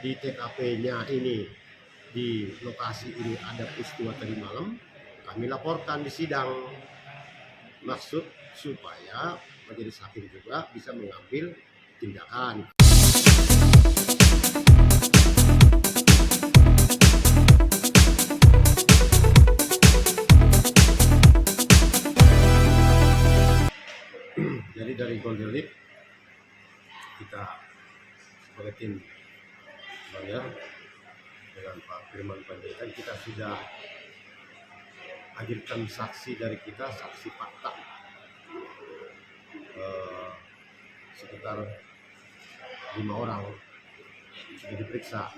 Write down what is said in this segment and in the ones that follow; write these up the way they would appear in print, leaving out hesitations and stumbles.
di TKP-nya ini, di lokasi ini ada peristiwa tadi malam, kami laporkan di sidang. Maksud supaya majelis hakim juga bisa mengambil tindakan. Jadi dari Golden Leap kita sebagai tim lawyer dengan Pak Firman Panjaitan, kita sudah hadirkan saksi dari kita, saksi fakta sekitar 5 orang sudah diperiksa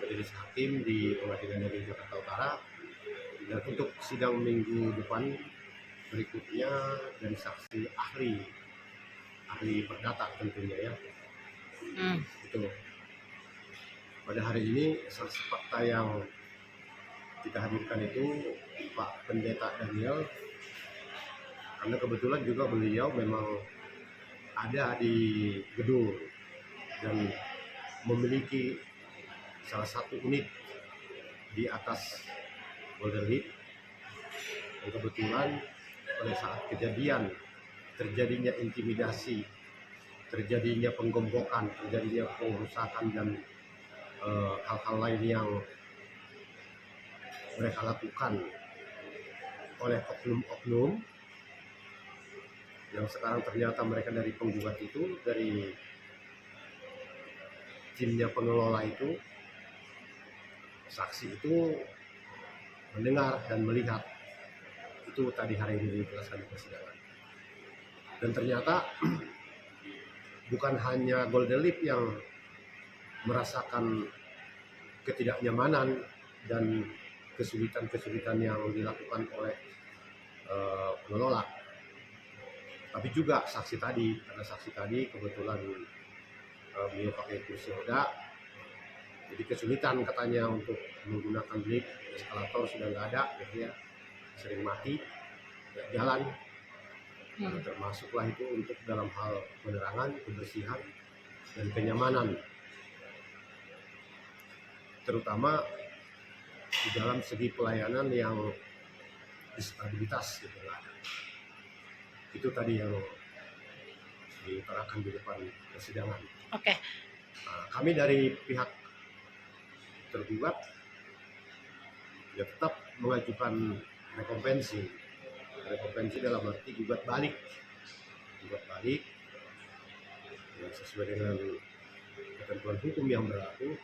majelis hakim di Pengadilan Negeri Jakarta Utara, dan untuk sidang minggu depan berikutnya dari saksi ahli perdata tentunya ya. Itu pada hari ini saksi fakta yang kita hadirkan itu Pak Pendeta Daniel, karena kebetulan juga beliau memang ada di gedung dan memiliki salah satu unit di atas Golden Leap, dan kebetulan pada saat kejadian terjadinya intimidasi, terjadinya penggombokan, terjadinya pengerusakan dan hal-hal lain yang mereka lakukan oleh oknum-oknum yang sekarang ternyata mereka dari penggugat itu, dari timnya pengelola itu, saksi itu mendengar dan melihat itu tadi hari ini dijelaskan di persidangan. Dan ternyata bukan hanya Golden Leap yang merasakan ketidaknyamanan dan kesulitan-kesulitan yang dilakukan oleh pengelola, tapi juga saksi tadi, karena saksi tadi kebetulan beliau pakai kursi roda, jadi kesulitan katanya untuk menggunakan lift, eskalator sudah nggak ada gitu ya, sering mati, nggak jalan. Termasuklah itu untuk dalam hal penerangan, kebersihan, dan kenyamanan, terutama di dalam segi pelayanan yang disabilitas gitu nggak ada. Itu tadi yang diutarakan di depan persidangan. Oke. Nah, kami dari pihak tergugat ya tetap mengajukan rekompensi dalam arti gugat balik ya, sesuai dengan ketentuan hukum yang berlaku.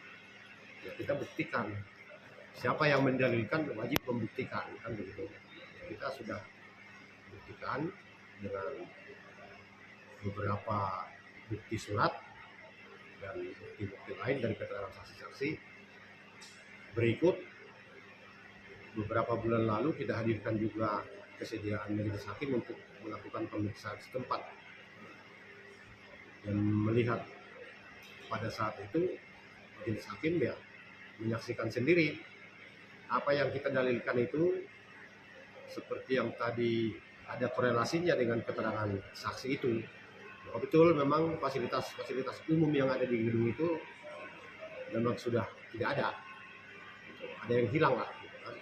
Ya, kita buktikan, siapa yang mendalilkan wajib membuktikan, kan begitu. Kita sudah buktikan dengan beberapa bukti surat dan bukti-bukti lain dari keterangan saksi-saksi. Berikut beberapa bulan lalu kita hadirkan juga kesediaan majelis hakim untuk melakukan pemeriksaan setempat, dan melihat pada saat itu majelis hakim ya menyaksikan sendiri apa yang kita dalilkan itu seperti yang tadi ada korelasinya dengan keterangan saksi itu. Betul, memang fasilitas umum yang ada di gedung itu memang sudah tidak ada, ada yang hilang lah gitu kan.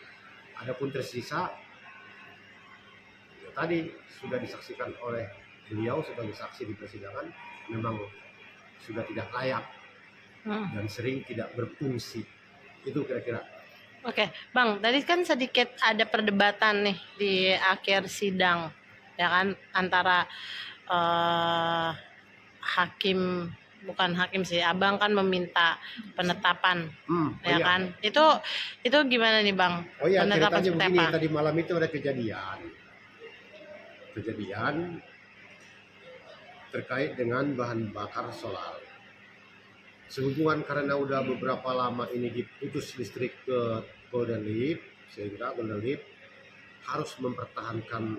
Adapun tersisa ya, tadi sudah disaksikan oleh beliau sebagai saksi di persidangan, memang sudah tidak layak dan sering tidak berfungsi. Itu kira-kira. Oke, Bang, tadi kan sedikit ada perdebatan nih di akhir sidang, ya kan, antara hakim, bukan hakim sih, Abang kan meminta penetapan, ya kan? Itu gimana nih, Bang? Oh iya, penetapan ceritanya begini, apa? tadi malam itu ada kejadian terkait dengan bahan bakar solar. Sehubungan karena udah beberapa lama ini diputus listrik ke Golden Leap, sehingga Golden Leap harus mempertahankan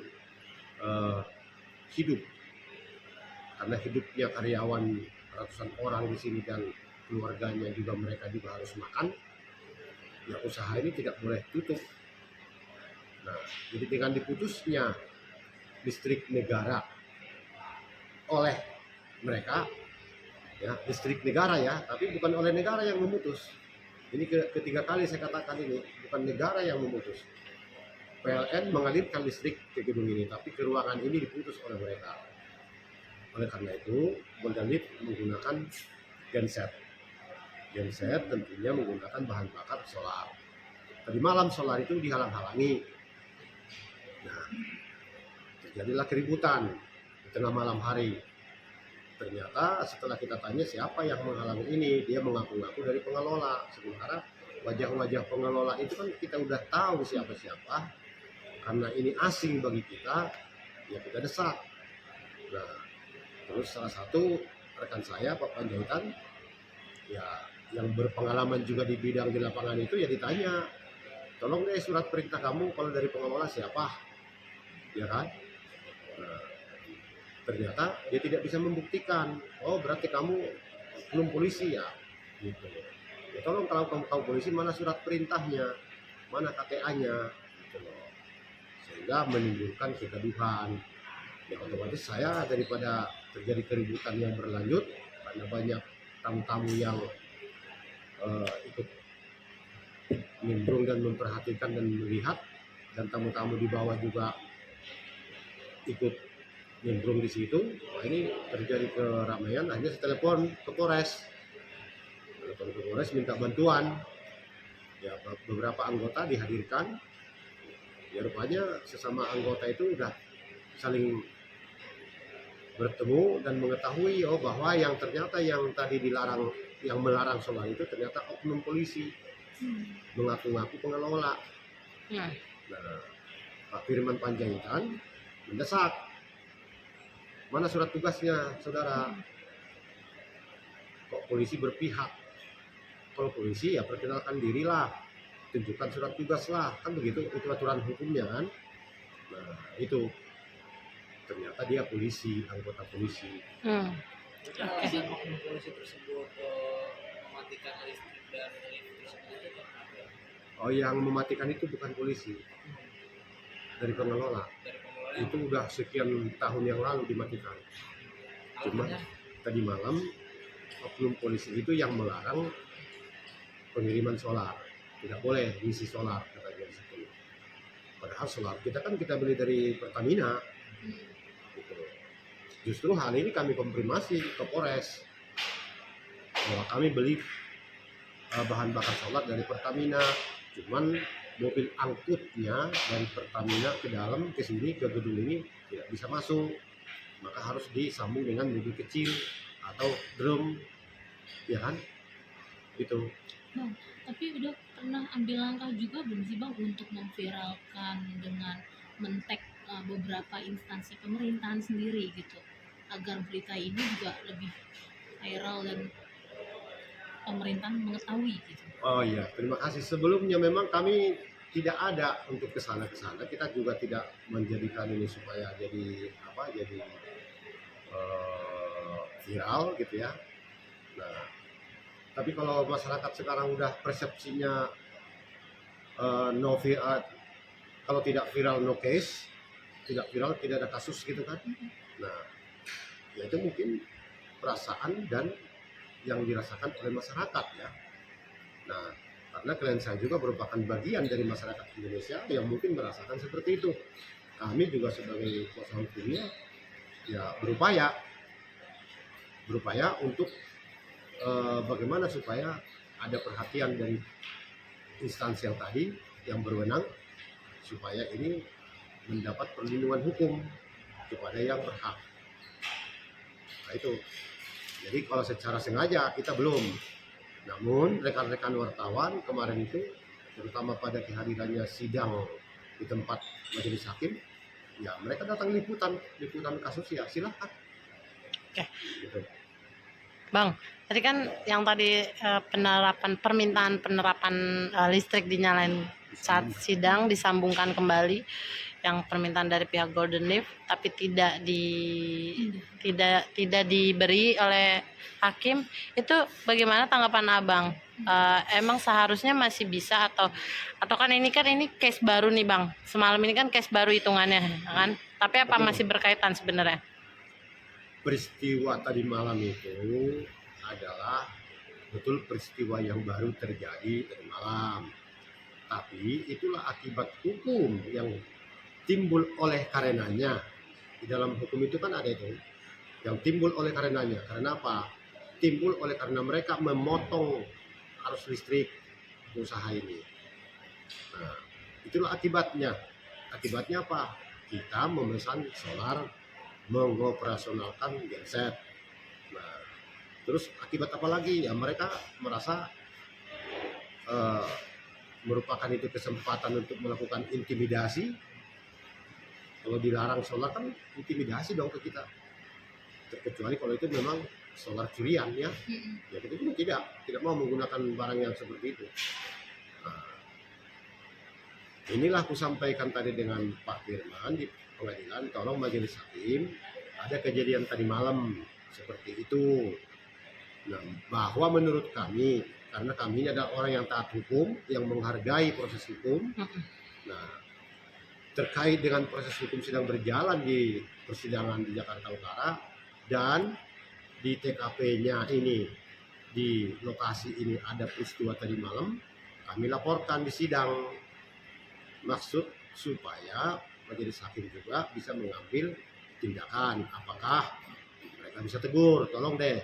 hidup, karena hidupnya karyawan ratusan orang di sini dan keluarganya juga, mereka juga harus makan. Ya, usaha ini tidak boleh tutup. Nah, jadi dengan diputusnya listrik negara oleh mereka, ya, listrik negara ya, tapi bukan oleh negara yang memutus. Ini ketiga kali saya katakan ini, bukan negara yang memutus. PLN mengalirkan listrik ke gedung ini, tapi ke ruangan ini diputus oleh mereka. Oleh karena itu, Golden Leaf menggunakan genset. Genset tentunya menggunakan bahan bakar solar. Tadi malam solar itu dihalang-halangi. Nah, terjadilah keributan di tengah malam hari. Ternyata setelah kita tanya siapa yang menghalangi ini, dia mengaku-ngaku dari pengelola. Sementara wajah-wajah pengelola itu kan kita udah tahu siapa-siapa. Karena ini asing bagi kita, ya kita desak. Nah, terus salah satu rekan saya, Pak Panjaitan, ya yang berpengalaman juga di bidang di lapangan itu, ya ditanya, tolong deh surat perintah kamu kalau dari pengelola siapa, ya kan? Nah, ternyata dia tidak bisa membuktikan. Oh, berarti kamu belum polisi ya, gitu. Ya, tolong kalau kamu tahu polisi, mana surat perintahnya, mana KTA-nya, gitu loh. Sehingga menimbulkan kegaduhan. Ya otomatis saya daripada terjadi keributan yang berlanjut karena banyak tamu-tamu yang ikut nimbrung dan memperhatikan dan melihat, dan tamu-tamu di bawah juga ikut nimbrung di situ. Wah, ini terjadi keramaian, akhirnya saya telepon ke Polres. Telepon ke Polres minta bantuan. Ya beberapa anggota dihadirkan. Ya rupanya sesama anggota itu udah saling bertemu dan mengetahui bahwa yang ternyata yang tadi dilarang, yang melarang solar itu ternyata oknum polisi, mengaku-ngaku pengelola. Nah, Pak Firman Panjaitan mendesak, mana surat tugasnya saudara? Kok polisi berpihak? Kalau polisi ya perkenalkan dirilah, tunjukkan surat tugas lah, kan begitu, itu aturan hukumnya kan. Nah itu ternyata dia polisi, anggota polisi. Alasan oknum polisi tersebut mematikan listrik dan lift tersebut itu apa? Oh, yang mematikan itu bukan polisi, dari pengelola. Itu udah sekian tahun yang lalu dimatikan. Cuma tadi malam oknum polisi itu yang melarang pengiriman solar, tidak boleh ngisi solar katanya di situ. Padahal solar kita kan kita beli dari Pertamina. Gitu. Justru hal ini kami konfirmasi ke Polres bahwa kami beli bahan bakar solar dari Pertamina, cuman mobil angkutnya dari Pertamina ke dalam, ke sini, ke gedung ini tidak bisa masuk, maka harus disambung dengan mobil kecil atau drum, ya kan? Itu. Bang, tapi udah pernah ambil langkah juga belum sih Bang untuk memviralkan dengan men-tag beberapa instansi pemerintahan sendiri gitu, agar berita ini juga lebih viral dan pemerintahan mengetahui gitu. Oh iya, terima kasih. Sebelumnya memang kami tidak ada untuk kesana, kita juga tidak menjadikan ini supaya jadi apa, jadi viral gitu ya. Nah, tapi kalau masyarakat sekarang udah persepsinya kalau tidak viral no case, tidak viral tidak ada kasus gitu kan. Nah, ya itu mungkin perasaan dan yang dirasakan oleh masyarakat ya. Nah, karena klien saya juga merupakan bagian dari masyarakat Indonesia yang mungkin merasakan seperti itu. Kami juga sebagai kuasa hukumnya ya berupaya untuk bagaimana supaya ada perhatian dari instansi yang tadi yang berwenang, supaya ini mendapat perlindungan hukum kepada yang berhak. Nah itu. Jadi kalau secara sengaja kita belum. Namun rekan-rekan wartawan kemarin itu, terutama pada kehadirannya sidang di tempat majelis hakim, ya mereka datang liputan kasus, ya silahkan. Oke. Gitu. Bang, tadi kan yang tadi permintaan penerapan listrik dinyalain saat sidang disambungkan kembali, yang permintaan dari pihak Golden Leaf, tapi tidak diberi oleh hakim. Itu bagaimana tanggapan Abang? Emang seharusnya masih bisa atau kan ini case baru nih Bang. Semalam ini kan case baru hitungannya kan. Tapi apa masih berkaitan sebenarnya? Peristiwa tadi malam itu adalah betul peristiwa yang baru terjadi tadi malam. Tapi itulah akibat hukum yang timbul oleh karenanya. Di dalam hukum itu kan ada itu yang timbul oleh karenanya. Karena apa? Timbul oleh karena mereka memotong arus listrik usaha ini. Nah, itulah akibatnya. Akibatnya apa? Kita memesan solar, mengoperasionalkan genset. Nah, terus akibat apa lagi? Ya mereka merasa merupakan itu kesempatan untuk melakukan intimidasi. Kalau dilarang solar kan intimidasi dong ke kita. Terkecuali kalau itu memang solar curian ya. Ya kita juga tidak mau menggunakan barang yang seperti itu. Nah, inilah aku sampaikan tadi dengan Pak Firman di pengadilan, tolong majelis hakim, ada kejadian tadi malam seperti itu. Nah, bahwa menurut kami, karena kami ini adalah orang yang taat hukum, yang menghargai proses hukum. Nah, terkait dengan proses hukum sedang berjalan di persidangan di Jakarta Utara dan di TKP-nya ini, di lokasi ini ada peristiwa tadi malam, kami laporkan di sidang. Maksud supaya majelis hakim juga bisa mengambil tindakan, apakah mereka bisa tegur, tolong deh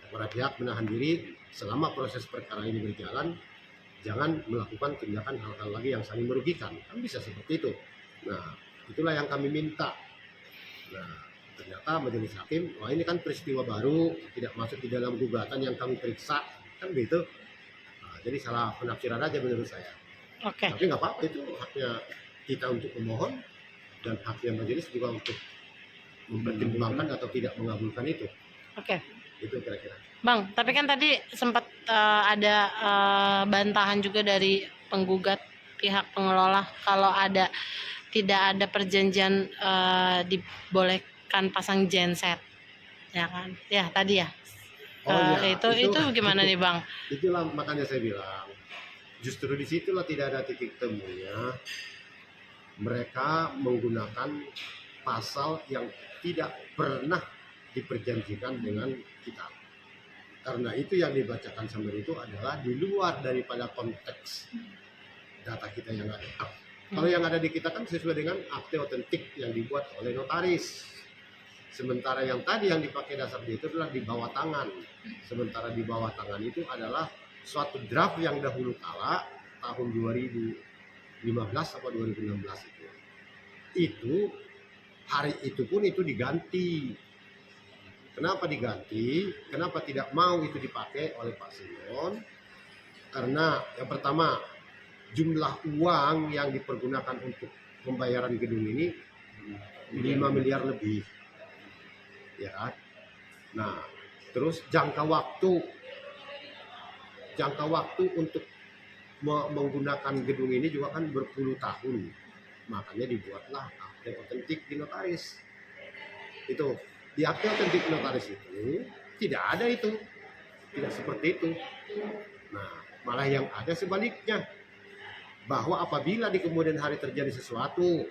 para pihak menahan diri selama proses perkara ini berjalan, jangan melakukan tindakan hal-hal lagi yang saling merugikan, kan bisa seperti itu. Nah, itulah yang kami minta. Nah, ternyata majelis hakim, wah ini kan peristiwa baru, tidak masuk di dalam gugatan yang kami periksa, kan gitu. Nah, jadi salah penafsiran aja menurut saya. Oke. Tapi nggak apa-apa, itu haknya kita untuk memohon dan haknya majelis juga untuk mempertimbangkan atau tidak mengabulkan itu. Oke. Itu kira-kira. Bang, tapi kan tadi sempat ada bantahan juga dari penggugat pihak pengelola kalau tidak ada perjanjian dibolehkan pasang genset, ya kan? Ya tadi ya. iya, Itu gimana nih Bang? Itulah makanya saya bilang, justru disitulah tidak ada titik temunya. Mereka menggunakan pasal yang tidak pernah diperjanjikan dengan kita. Karena itu yang dibacakan sama itu adalah di luar daripada konteks data kita yang ada. Kalau yang ada di kita kan sesuai dengan akte otentik yang dibuat oleh notaris. Sementara yang tadi yang dipakai dasar itu adalah di bawah tangan. Sementara di bawah tangan itu adalah suatu draft yang dahulu kala tahun 2015 atau 2016 itu. Itu hari itu pun itu diganti. Kenapa diganti? Kenapa tidak mau itu dipakai oleh Pak Simon? Karena yang pertama, jumlah uang yang dipergunakan untuk pembayaran gedung ini 5 miliar lebih. Ya kan? Nah, terus jangka waktu untuk menggunakan gedung ini juga kan berpuluh tahun. Makanya dibuatlah akte otentik di notaris. Itu di akte otentik notaris itu tidak ada itu, tidak seperti itu. Nah, malah yang ada sebaliknya, bahwa apabila di kemudian hari terjadi sesuatu,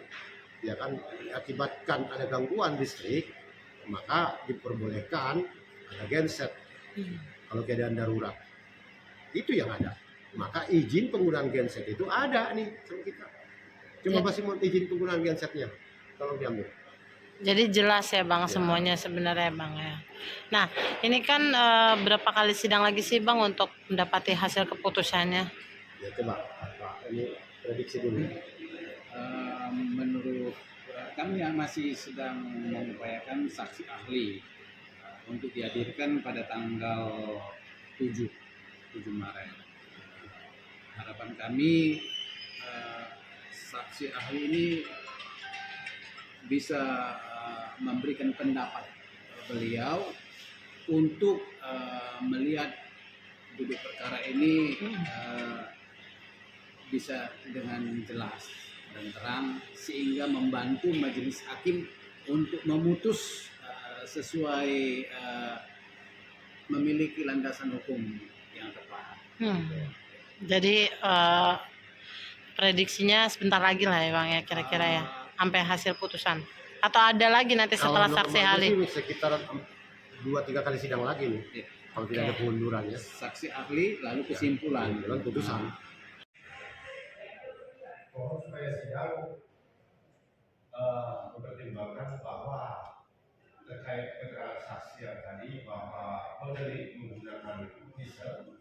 ya kan, akibatkan ada gangguan listrik, maka diperbolehkan ada genset kalau keadaan darurat. Itu yang ada. Maka izin penggunaan genset itu ada nih sama kita. Cuma masih mau izin penggunaan gensetnya, tolong diambil. Jadi jelas ya Bang semuanya sebenarnya Bang ya. Nah ini kan berapa kali sidang lagi sih Bang untuk mendapati hasil keputusannya? Ya coba Pak, ini prediksi dulu. Menurut kami yang masih sedang mengupayakan saksi ahli untuk dihadirkan pada tanggal 7 Maret. Harapan kami saksi ahli ini bisa memberikan pendapat beliau untuk melihat duduk perkara ini bisa dengan jelas dan terang sehingga membantu majelis hakim untuk memutus sesuai memiliki landasan hukum yang tepat. Jadi prediksinya sebentar lagi lah ya Bang ya kira-kira ya sampai hasil putusan atau ada lagi nanti setelah saksi ahli? Sekitar 2-3 kali sidang lagi nih. kalau tidak ada pengunduran ya. Saksi ahli lalu kesimpulan. Kesimpulan, putusan. Mohon supaya sidang mempertimbangkan bahwa terkait keterangan saksi yang tadi bahwa pembeli menggunakan diesel